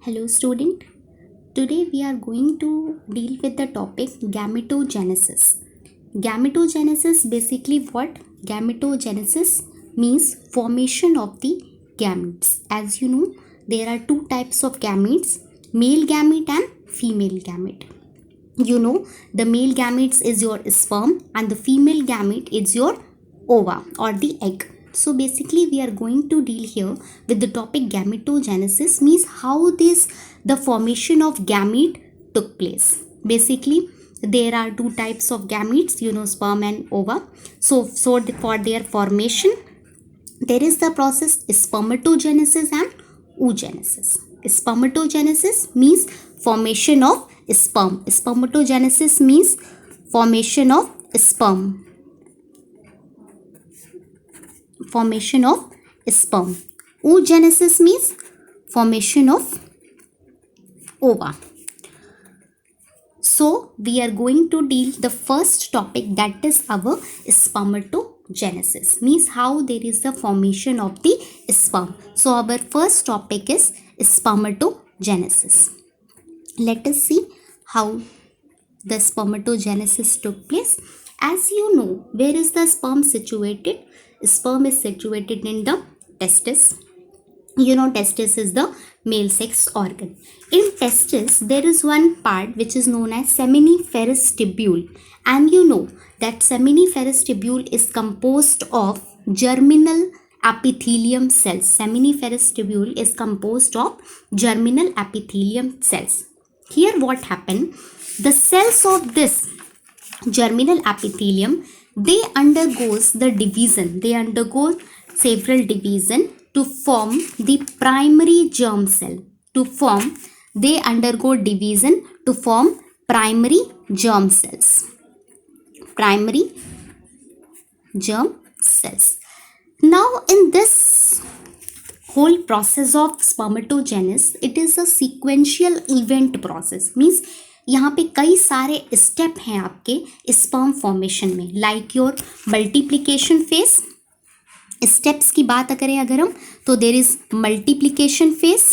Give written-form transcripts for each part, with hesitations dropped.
Hello student, today we are going to deal with the topic gametogenesis. Gametogenesis basically what? Gametogenesis means formation of the gametes. As you know, there are two types of gametes, male gamete and female gamete. You know, the male gametes is your sperm and the female gamete is your ova or the egg. So basically we are going to deal here with the topic gametogenesis, means how this the formation of gamete took place. Basically there are two types of gametes, you know, sperm and ova. For their formation there is the process spermatogenesis and oogenesis. Spermatogenesis means formation of sperm. Spermatogenesis means formation of sperm. Formation of sperm. Oogenesis means formation of ova. So we are going to deal the first topic, that is our spermatogenesis, means how there is the formation of the sperm. So our first topic is spermatogenesis. Let us see how the spermatogenesis took place. As you know, where is the sperm situated? Sperm is situated in the testis. You know, testis is the male sex organ. In testis there is one part which is known as seminiferous tubule, and you know that seminiferous tubule is composed of germinal epithelium cells. Seminiferous tubule is composed of germinal epithelium cells. Here what happened, the cells of this germinal epithelium, they undergo several division to form the primary germ cell. They undergo division to form primary germ cells. Primary germ cells. Now in this whole process of spermatogenesis, it is a sequential event process, means यहाँ पे कई सारे step हैं आपके sperm formation में, like your multiplication phase. Steps की बात करें अगर हम, तो there is multiplication phase.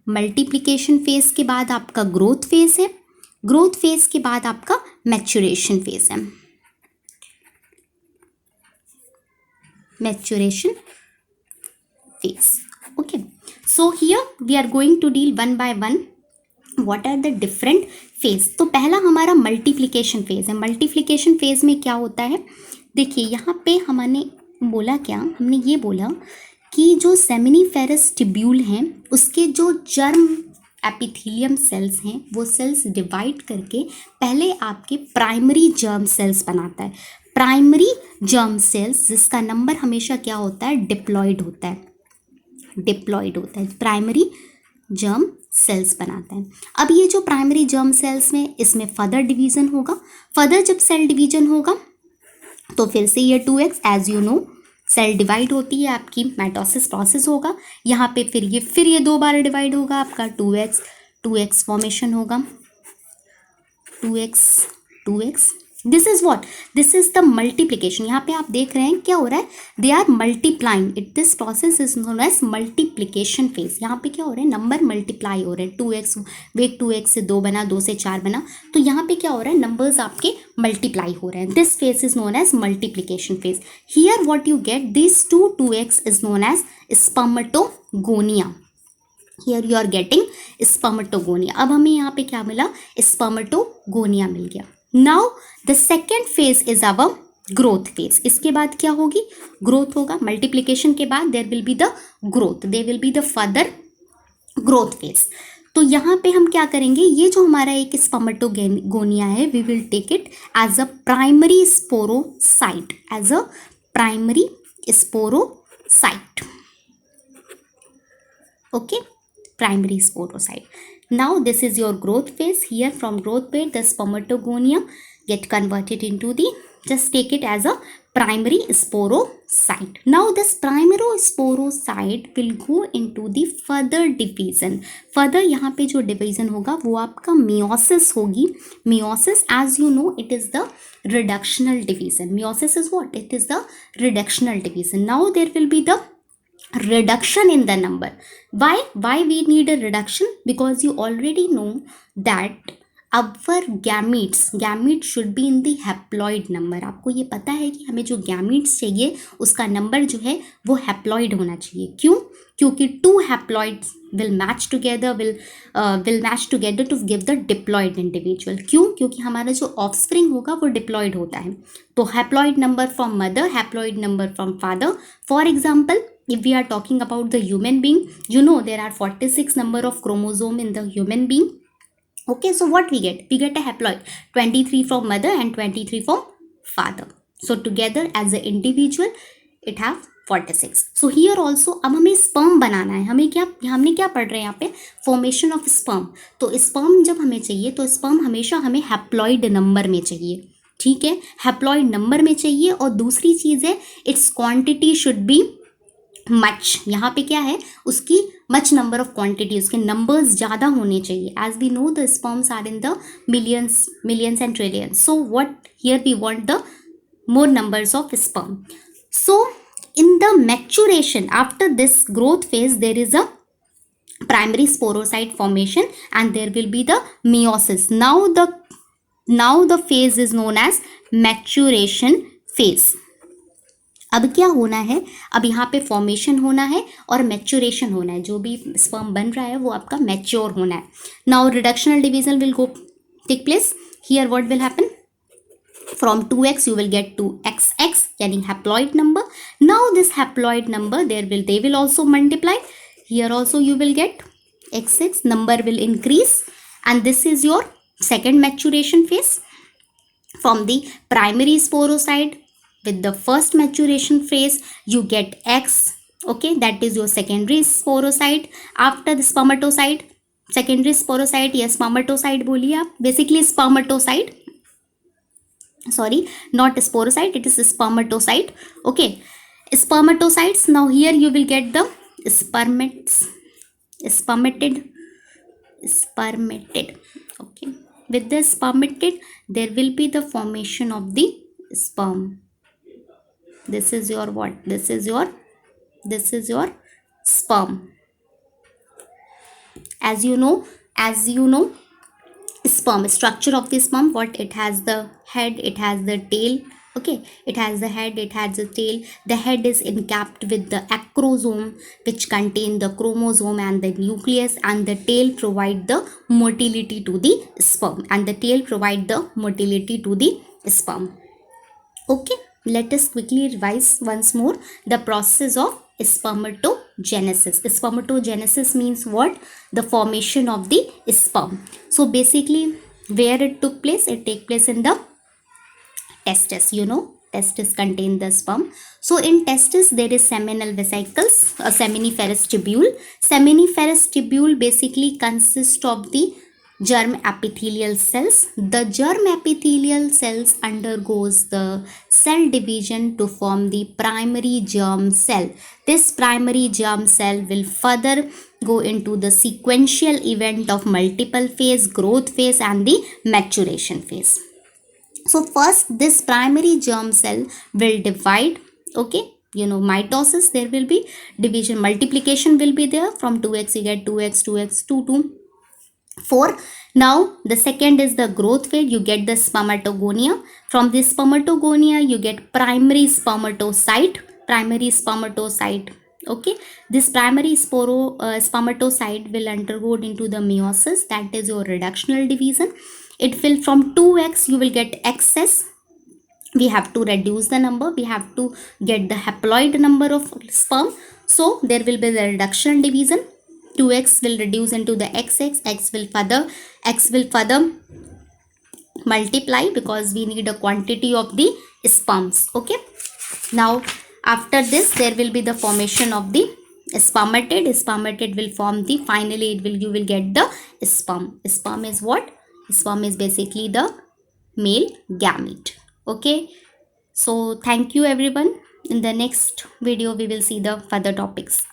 Multiplication phase के बाद आपका ग्रोथ फेज है. ग्रोथ फेज के बाद आपका मैच्योरेशन फेज है. Maturation phase. Okay, so here we are going to deal one by one what are the different phase. तो पहला हमारा मल्टीप्लिकेशन फेज है. मल्टीप्लिकेशन फेज में क्या होता है, देखिए यहाँ पे हमने बोला क्या, हमने ये बोला कि जो सेमिनिफेरस ट्यूब्यूल हैं उसके जो जर्म एपिथेलियम सेल्स हैं वो सेल्स डिवाइड करके पहले आपके प्राइमरी जर्म सेल्स बनाता है. प्राइमरी जर्म सेल्स जिसका नंबर हमेशा क्या होता है, डिप्लॉयड होता है. प्राइमरी जर्म सेल्स बनाते हैं. अब ये जो प्राइमरी जर्म सेल्स में इसमें फर्दर डिवीजन होगा. फर्दर जब सेल डिवीजन होगा तो फिर से ये 2x, as you know cell divide होती है आपकी, माइटोसिस प्रोसेस होगा. यहाँ पे फिर ये दो बार डिवाइड होगा आपका 2x फॉर्मेशन होगा. 2x this is what, this is the multiplication. यहाँ पे आप देख रहे हैं क्या हो रहा है, they are multiplying. This process is known as multiplication phase. यहाँ पे क्या हो रहा है, नंबर मल्टीप्लाई हो रहे हैं. 2x से 2 बना, 2 से 4 बना, तो यहाँ पे क्या हो रहा है, नंबर्स आपके मल्टीप्लाई हो रहे हैं. This phase is known as multiplication phase. Here what you get, this 2x is known as spermatogonia. Here you are getting spermatogonia. अब हमें यहाँ पे क्या मिला, स्पर्मेटोगोनिया मिल गया. Now the second phase is our growth phase. इसके बाद क्या होगी, ग्रोथ होगा. मल्टीप्लिकेशन के बाद there will be the growth, there will be the further growth phase. तो यहाँ पे हम क्या करेंगे, ये जो हमारा एक स्पर्मेटोगोनिया है, we will take it as a primary sporocyte. Okay, primary sporocyte. Now this is your growth phase. Here from growth phase the spermatogonia get converted into the, just take it as a primary sporocyte. Now this primary sporocyte will go into the further division. Further यहाँ पे जो division होगा वो आपका meiosis होगी. Meiosis, as you know, it is the reductional division. Meiosis is what? It is the reductional division. Now there will be the reduction in the number. Why we need a reduction? Because you already know that our gametes should be in the haploid number. आपको ये पता है कि हमें जो gametes चाहिए उसका number जो है वो haploid होना चाहिए. क्यों? क्योंकि two haploids will match together to give the diploid individual. क्यों? क्योंकि हमारा जो offspring होगा वो diploid होता है. तो haploid number from mother, haploid number from father. For example, if we are talking about the human being, you know there are 46 number of chromosome in the human being. Okay, so what we get? We get a haploid, 23 from mother and 23 from father. So together as an individual, it have 46. So here also अब हमें sperm बनाना है. हमने क्या पढ़ रहे हैं यहाँ पे? Formation of sperm. तो sperm जब हमें चाहिए तो sperm हमेशा हमें haploid number में चाहिए. ठीक है, haploid number में चाहिए. और दूसरी चीज़ है its quantity should be much. यहाँ पे क्या है? उसकी मच नंबर ऑफ क्वांटिटी, उसके नंबर्स ज़्यादा होने चाहिए. As we know the sperms are in the millions and trillions. So what here we want the more numbers of sperm. So in the maturation, after this growth phase, there is a primary sporocyte formation and there will be the meiosis. Now the phase is known as maturation phase. अब क्या होना है? अब यहाँ पे formation होना है और मैच्योरेशन होना है. जो भी स्पर्म बन रहा है वो आपका मैच्योर होना है. Now reductional division will go take place. Here what will happen? From 2x you will get to xx, यानी haploid number. Now this haploid number they will also multiply. Here also you will get xx, number will increase, and this is your second maturation phase. From the primary sporocyte with the first maturation phase you get x. Okay, that is your secondary sporocyte. After the spermatocyte, secondary sporocyte या spermatocyte बोलिए आप, basically spermatocyte, sorry, not sporocyte, it is spermatocyte. Okay, spermatocytes. Now here you will get the spermatid. Okay, with the spermatid there will be the formation of the sperm. This is your what? This is your sperm. As you know, sperm, structure of the sperm, what it has? The head, it has the tail. Okay, it has the head, it has the tail. The head is encapped with the acrosome which contain the chromosome and the nucleus, and the tail provide the motility to the sperm, Okay, let us quickly revise once more the process of spermatogenesis. Spermatogenesis means what? The formation of the sperm. So basically where it took place? It take place in the testis. You know, testis contain the sperm. So in testis there is seminal vesicles, a seminiferous tubule. Seminiferous tubule basically consists of the germ epithelial cells. The germ epithelial cells undergoes the cell division to form the primary germ cell. This primary germ cell will further go into the sequential event of multiple phase, growth phase and the maturation phase. So first this primary germ cell will divide. Okay, you know, mitosis, there will be division, multiplication will be there. From 2x you get 2x, 2 to 4. Now the second is the growth phase. You get the spermatogonia. From this spermatogonia you get primary spermatocyte. Okay, this primary spermatocyte will undergo into the meiosis, that is your reductional division. It will, from 2x you will get xs. We have to reduce the number, we have to get the haploid number of sperm, so there will be the reduction division. 2x will reduce into the xx, x will further multiply because we need a quantity of the sperms. Okay, now after this there will be the formation of the spermatid will form the, finally you will get the sperm. Sperm is what? Sperm is basically the male gamete. Okay, so thank you everyone. In the next video we will see the further topics.